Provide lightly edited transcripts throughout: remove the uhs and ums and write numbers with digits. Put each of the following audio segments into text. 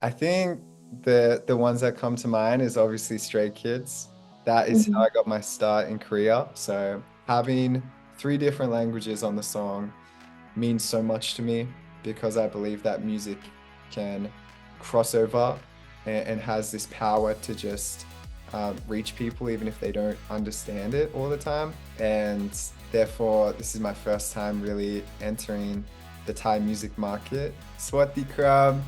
I think the ones that come to mind is obviously Stray Kids. That is how Mhm. I got my start in Korea. So having three different languages on the song means so much to me because I believe that music can cross over and has this power to just reach people even if they don't understand it all the time. And therefore, this is my first time really entering the Thai music market. Swati Krab,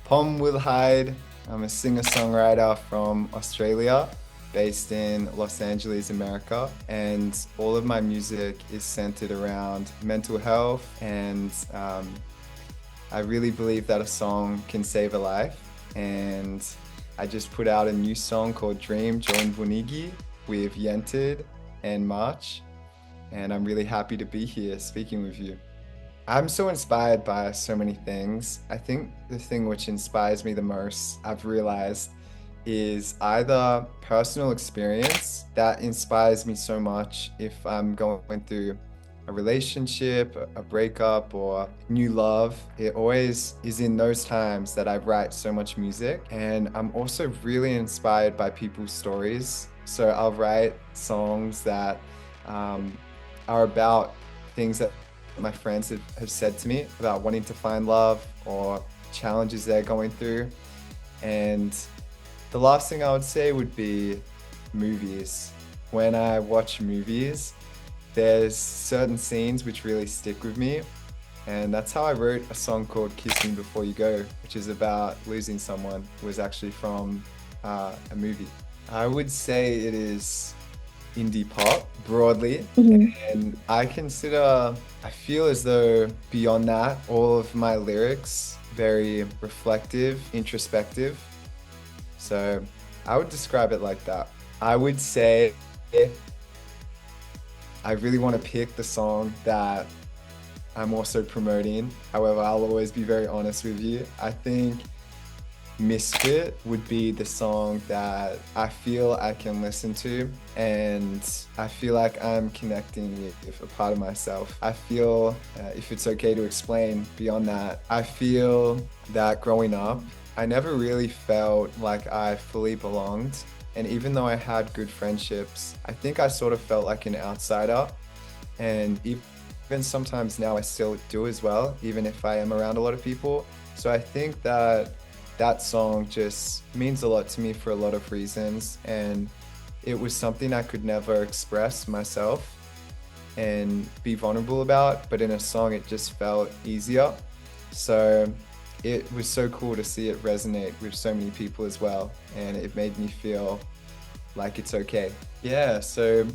Pom Will Hyde. I'm a singer-songwriter from Australia, based in Los Angeles, America, and all of my music is centered around mental health. And I really believe that a song can save a life. And I just put out a new song called Dream Join Bunigi with Yented and March. And I'm really happy to be here speaking with you. I'm so inspired by so many things. I think the thing which inspires me the most, I've realized, is either personal experience that inspires me so much if I'm going through a relationship, a breakup, or new love. It always is in those times that I write so much music. And I'm also really inspired by people's stories. So I'll write songs that um, are about things that my friends have said to me about wanting to find love or challenges they're going through. And the last thing I would say would be movies. When I watch movies, there's certain scenes which really stick with me. And that's how I wrote a song called Kiss Me Before You Go, which is about losing someone. It was actually from a movie. I would say it is indie pop broadly. Mhm. And I feel as though beyond that, all of my lyrics very reflective, introspective. So I would describe it like that. I would say I really want to pick the song that I'm also promoting. However, I'll always be very honest with you. I think Misfit would be the song that I feel I can listen to and I feel like I'm connecting with a part of myself. I feel, if it's okay to explain beyond that, I feel that growing up, I never really felt like I fully belonged. And even though I had good friendships, I think I sort of felt like an outsider. And even sometimes now I still do as well, even if I am around a lot of people. So I think that that song just means a lot to me for a lot of reasons. And it was something I could never express myself and be vulnerable about, but in a song it just felt easier. So it was so cool to see it resonate with so many people as well. And it made me feel like it's okay. Yeah, so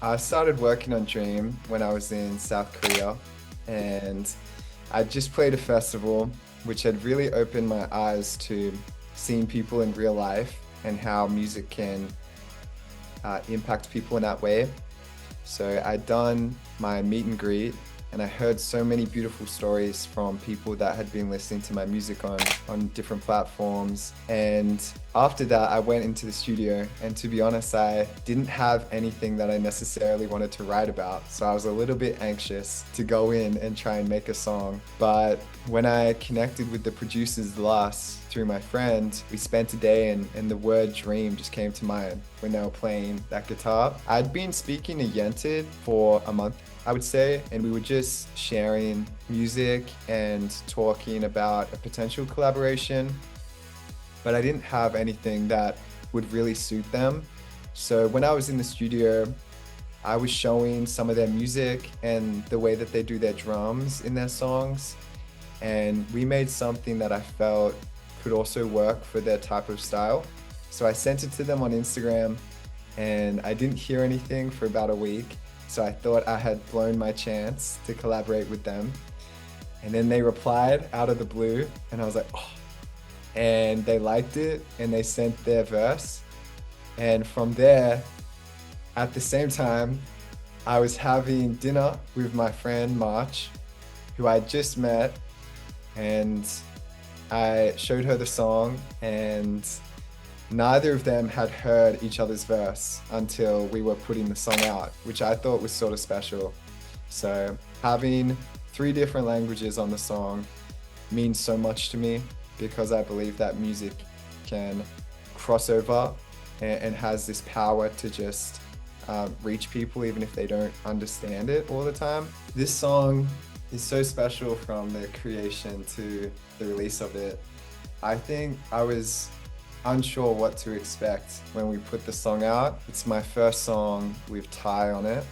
I started working on Dream when I was in South Korea, and I just played a festival which had really opened my eyes to seeing people in real life and how music can impact people in that way. So I'd done my meet and greet, and I heard so many beautiful stories from people that had been listening to my music on different platforms. And after that, I went into the studio, and to be honest, I didn't have anything that I necessarily wanted to write about. So I was a little bit anxious to go in and try and make a song. But when I connected with the producers last through my friend, we spent a day and the word dream just came to mind when they were playing that guitar. I'd been speaking to Yented for a month, I would say, and we were just sharing music and talking about a potential collaboration, but I didn't have anything that would really suit them. So when I was in the studio, I was showing some of their music and the way that they do their drums in their songs, and we made something that I felt could also work for their type of style. So I sent it to them on Instagram and I didn't hear anything for about a week. So I thought I had blown my chance to collaborate with them. And then they replied out of the blue and I was like, oh, and they liked it and they sent their verse. And from there, at the same time, I was having dinner with my friend March, who I just met, and I showed her the song, and neither of them had heard each other's verse until we were putting the song out, which I thought was sort of special. So having three different languages on the song means so much to me. because I believe that music can cross over and has this power to just reach people even if they don't understand it all the time. This song is so special from the creation to the release of it. I think I was unsure what to expect when we put the song out. It's my first song with Thai on it,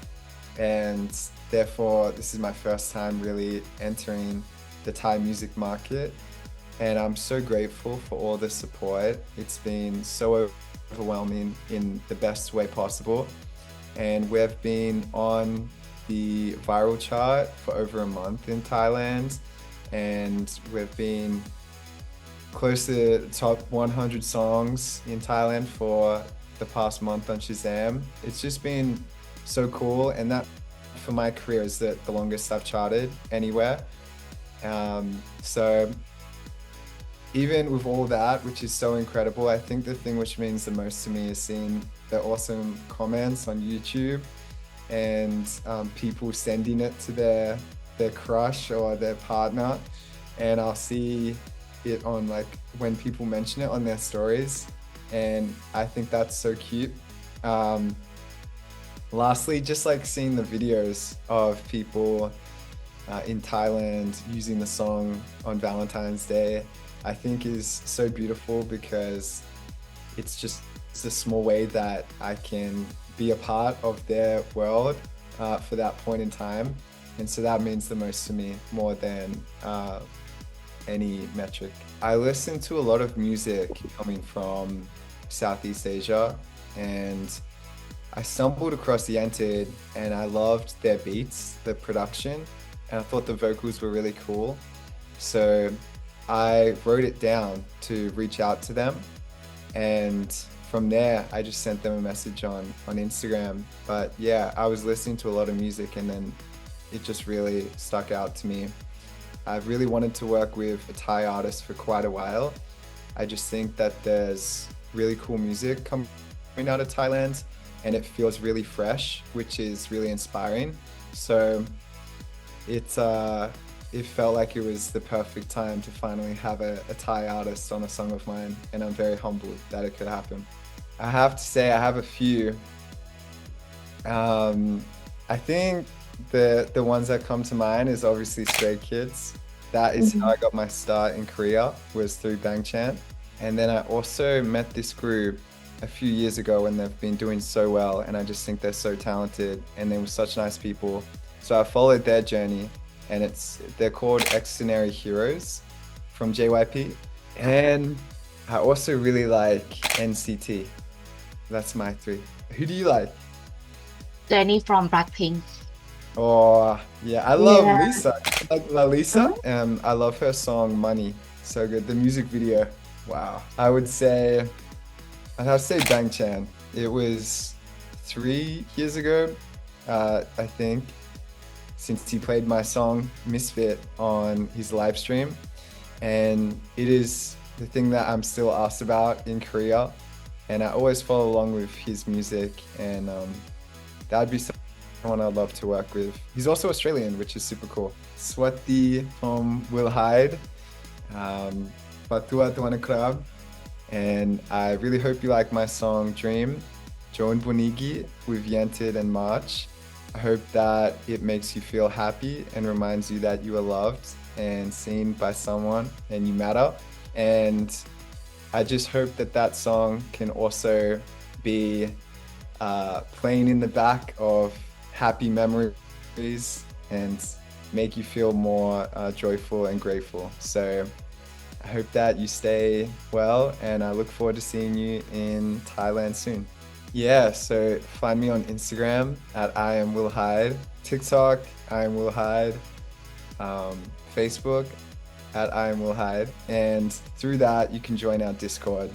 and therefore this is my first time really entering the Thai music market, and I'm so grateful for all the support. It's been so overwhelming in the best way possible, and we've been on the viral chart for over a month in Thailand, and we've been close to the top 100 songs in Thailand for the past month on Shazam. It's just been so cool, and that for my career is the longest I've charted anywhere. So even with all that, which is so incredible, I think the thing which means the most to me is seeing the awesome comments on YouTube and people sending it to their crush or their partner, and I'll see it on like when people mention it on their stories, and I think that's so cute. Lastly, just like seeing the videos of people in Thailand using the song on Valentine's Day, I think is so beautiful, because it's just a small way that I can be a part of their world for that point in time. And so that means the most to me, more than any metric. I listen to a lot of music coming from Southeast Asia, and I stumbled across Yantid and I loved their beats, the production, and I thought the vocals were really cool. So I wrote it down to reach out to them, and from there I just sent them a message on Instagram. But yeah, I was listening to a lot of music and then it just really stuck out to me. I've really wanted to work with a Thai artist for quite a while. I just think that there's really cool music coming out of Thailand, and it feels really fresh, which is really inspiring. So it felt like it was the perfect time to finally have a Thai artist on a song of mine, and I'm very humbled that it could happen. I have to say I have a few. I think the ones that come to mind is obviously Stray Kids. That is how I got my start in Korea, was through Bangchan. And then I also met this group a few years ago when they've been doing so well, and I just think they're so talented and they were such nice people. So I followed their journey, and they're called Extraordinary Heroes from JYP. And I also really like NCT. That's my three. Who do you like? Jennie from Blackpink. Oh, yeah, I love Yeah. Lisa. Like La Lisa. I love her song Money. So good. The music video. Wow. I'd have to say Bangchan. It was 3 years ago, I think, since he played my song Misfit on his live stream. And it is the thing that I'm still asked about in Korea. And I always follow along with his music, and that'd be someone I'd love to work with. He's also Australian, which is super cool. Swati from Will Hyde, Patua Tuan Krab, and I really hope you like my song Dream, Joan Bonigi with Yantid and March. I hope that it makes you feel happy and reminds you that you are loved and seen by someone and you matter. And I just hope that that song can also be playing in the back of happy memories and make you feel more joyful and grateful. So I hope that you stay well, and I look forward to seeing you in Thailand soon. Yeah, so find me on Instagram at I am Will Hyde, TikTok I am Will Hyde, Facebook at I am Will Hyde, and through that you can join our Discord.